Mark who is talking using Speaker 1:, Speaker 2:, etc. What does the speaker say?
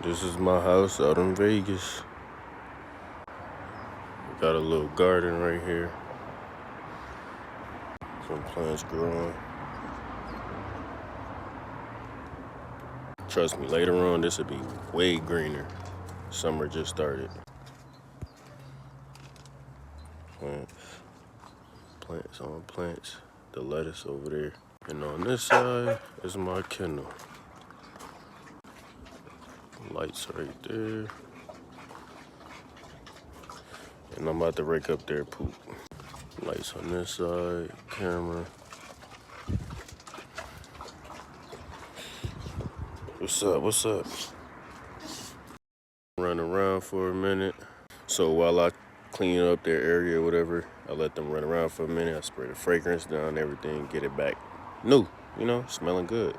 Speaker 1: This is my house out in Vegas. Got a little garden right here. Some plants growing. Trust me, later on this will be way greener. Summer just started. Plants on plants. The lettuce over there. And on this side is my kennel. Lights right there. And I'm about to rake up their poop. Lights on this side, camera. What's up, what's up? Run around for a minute. So while I clean up their area or whatever, I let them run around for a minute. I spray the fragrance down, everything, get it back new, smelling good.